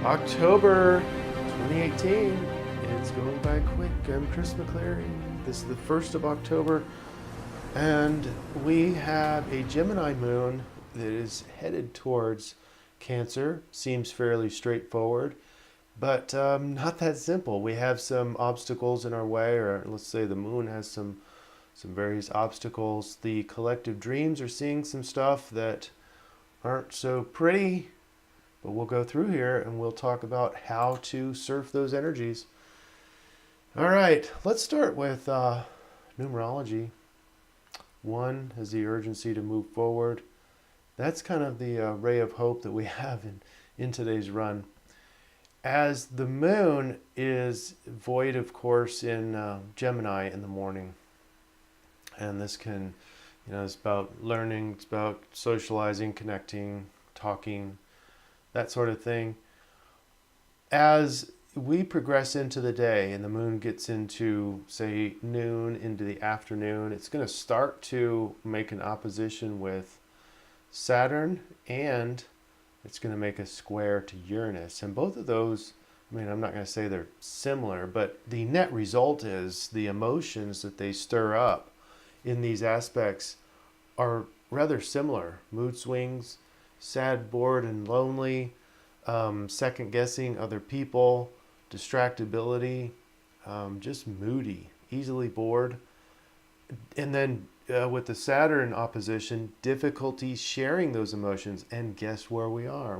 October 2018. It's going by quick. I'm Chris McCleary. This is the 1st of October, and we have a Gemini moon that is headed towards Cancer. Seems fairly straightforward, but not that simple. We have some obstacles in our way, or let's say the moon has some various obstacles. The collective dreams are seeing some stuff that aren't so pretty. But we'll go through here and we'll talk about how to surf those energies. All right, let's start with numerology. 1 has the urgency to move forward. That's kind of the ray of hope that we have in today's run. As the moon is void, of course, in Gemini in the morning. And this can, it's about learning, it's about socializing, connecting, talking, that sort of thing. As we progress into the day and the moon gets into, say, noon, into the afternoon, it's going to start to make an opposition with Saturn, and it's going to make a square to Uranus. And both of those, I'm not going to say they're similar, but the net result is the emotions that they stir up in these aspects are rather similar. Mood swings, sad, bored, and lonely, second guessing other people, distractibility, just moody, easily bored. And then with the Saturn opposition, difficulty sharing those emotions. And guess where we are?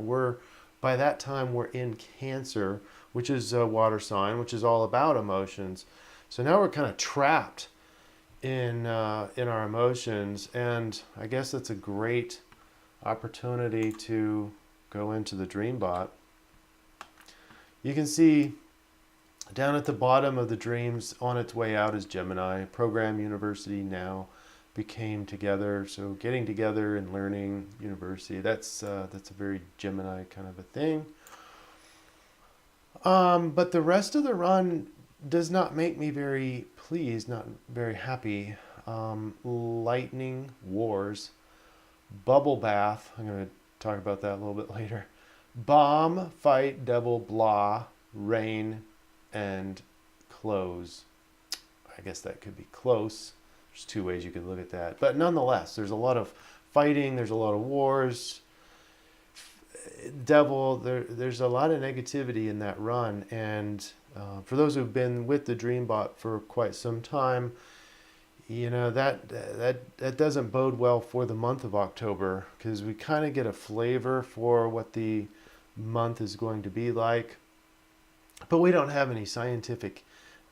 By that time, we're in Cancer, which is a water sign, which is all about emotions. So now we're kind of trapped in our emotions. And I guess that's a great opportunity to go into the DreamBot. You can see down at the bottom of the dreams, on its way out is Gemini. Program University now became together. So getting together and learning university, that's a very Gemini kind of a thing. But the rest of the run does not make me very pleased, not very happy. Lightning, wars, bubble bath. I'm going to talk about that a little bit later. Bomb, fight, devil, blah, rain, and close. I guess that could be close. There's 2 ways you could look at that. But nonetheless, there's a lot of fighting. There's a lot of wars. Devil, there's a lot of negativity in that run. And for those who've been with the DreamBot for quite some time, that doesn't bode well for the month of October, because we kind of get a flavor for what the month is going to be like, but we don't have any scientific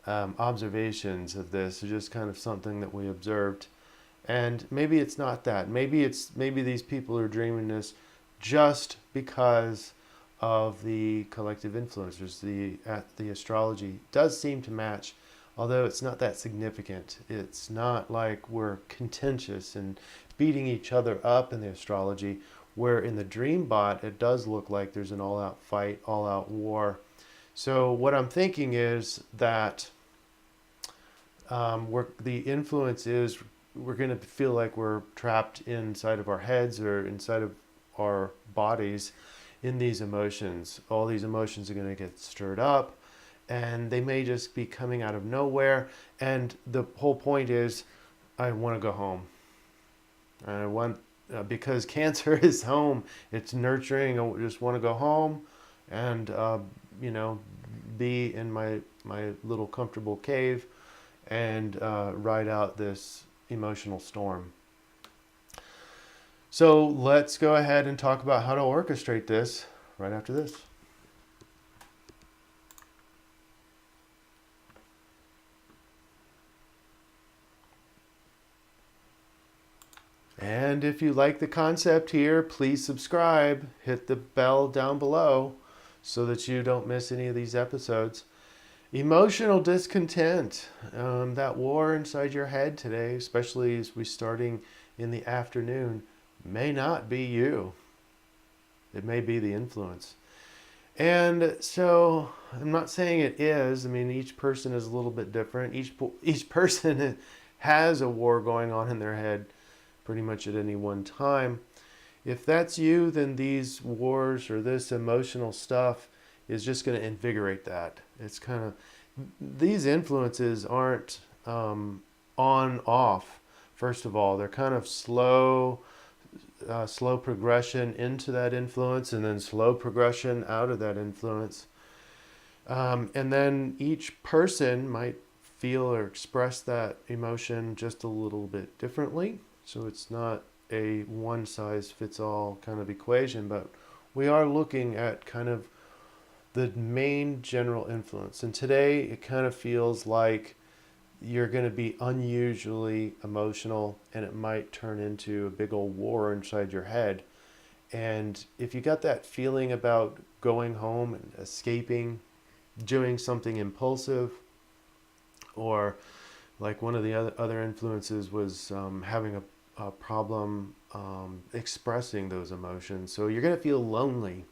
observations of this. It's just kind of something that we observed, and maybe it's not that. Maybe these people are dreaming this just because of the collective influencers. The astrology does seem to match. Although it's not that significant. It's not like we're contentious and beating each other up in the astrology, where in the DreamBot, it does look like there's an all-out fight, all-out war. So what I'm thinking is that the influence is we're going to feel like we're trapped inside of our heads or inside of our bodies in these emotions. All these emotions are going to get stirred up, and they may just be coming out of nowhere. And the whole point is, I want to go home. I want, because Cancer is home. It's nurturing. I just want to go home and, be in my little comfortable cave and ride out this emotional storm. So let's go ahead and talk about how to orchestrate this right after this. And if you like the concept here, please subscribe. Hit the bell down below so that you don't miss any of these episodes. Emotional discontent, that war inside your head today, especially as we're starting in the afternoon, may not be you. It may be the influence. And so I'm not saying it is. I mean, each person is a little bit different. Each person has a war going on in their head pretty much at any one time. If that's you, then these wars or this emotional stuff is just going to invigorate that. It's kind of, these influences aren't on off. First of all, they're kind of slow progression into that influence, and then slow progression out of that influence. And then each person might feel or express that emotion just a little bit differently. So it's not a one-size-fits-all kind of equation, but we are looking at kind of the main general influence. And today it kind of feels like you're going to be unusually emotional, and it might turn into a big old war inside your head. And if you got that feeling about going home and escaping, doing something impulsive, or like one of the other influences was having a problem expressing those emotions. So you're going to feel lonely.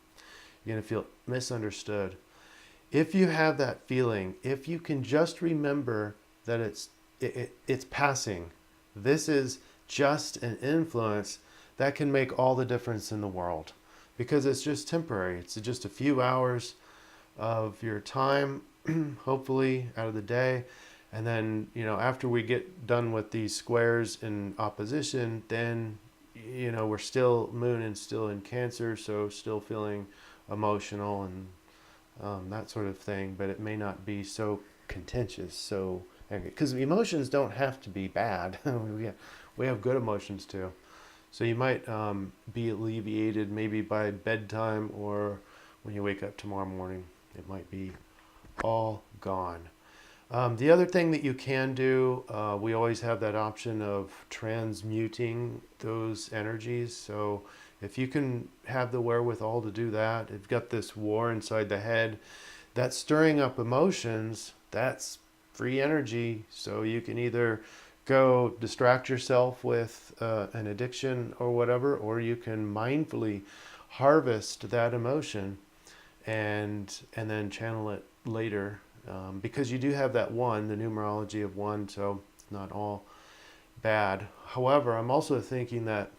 You're going to feel misunderstood. If you have that feeling, if you can just remember that it's passing, this is just an influence, that can make all the difference in the world, because it's just temporary. It's just a few hours of your time, hopefully, out of the day. And then, after we get done with these squares in opposition, then, we're still, Moon is still in Cancer, so still feeling emotional and that sort of thing, but it may not be so contentious. So, because emotions don't have to be bad. we have good emotions too. So you might be alleviated maybe by bedtime, or when you wake up tomorrow morning, it might be all gone. The other thing that you can do, we always have that option of transmuting those energies. So if you can have the wherewithal to do that, if you've got this war inside the head, that's stirring up emotions, that's free energy. So you can either go distract yourself with an addiction or whatever, or you can mindfully harvest that emotion and then channel it later, because you do have that one, the numerology of one, so it's not all bad. However, I'm also thinking that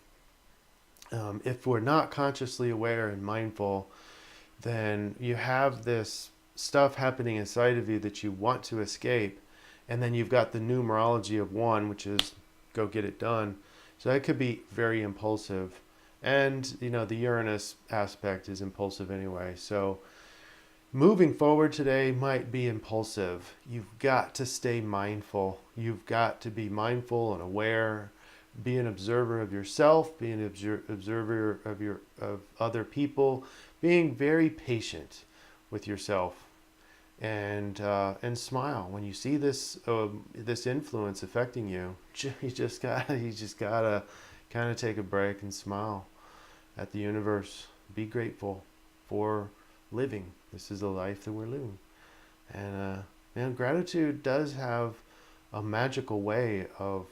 if we're not consciously aware and mindful, then you have this stuff happening inside of you that you want to escape, and then you've got the numerology of one, which is go get it done. So that could be very impulsive. And, the Uranus aspect is impulsive anyway. So moving forward today might be impulsive. You've got to stay mindful. You've got to be mindful and aware. Be an observer of yourself. Be an observer of other people. Being very patient with yourself, and smile when you see this influence affecting you. You just gotta kind of take a break and smile at the universe. Be grateful for living. This is the life that we're living, and gratitude does have a magical way of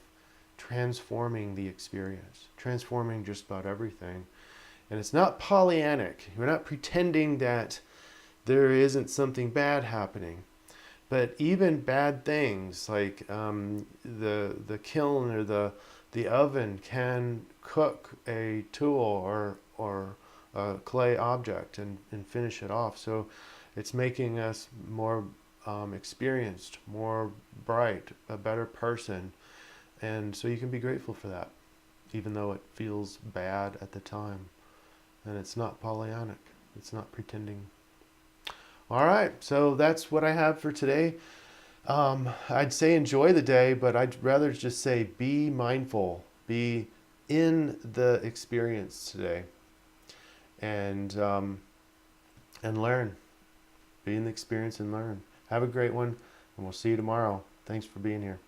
transforming the experience, transforming just about everything. And it's not Pollyannic. We're not pretending that there isn't something bad happening. But even bad things like the kiln or the oven can cook a tool or a clay object and finish it off. So it's making us more experienced, more bright, a better person. And so you can be grateful for that, even though it feels bad at the time. And it's not Pollyannic. It's not pretending. All right, so that's what I have for today. I'd say enjoy the day, but I'd rather just say be mindful, be in the experience today, and learn. Be in the experience and learn. Have a great one, and we'll see you tomorrow. Thanks for being here.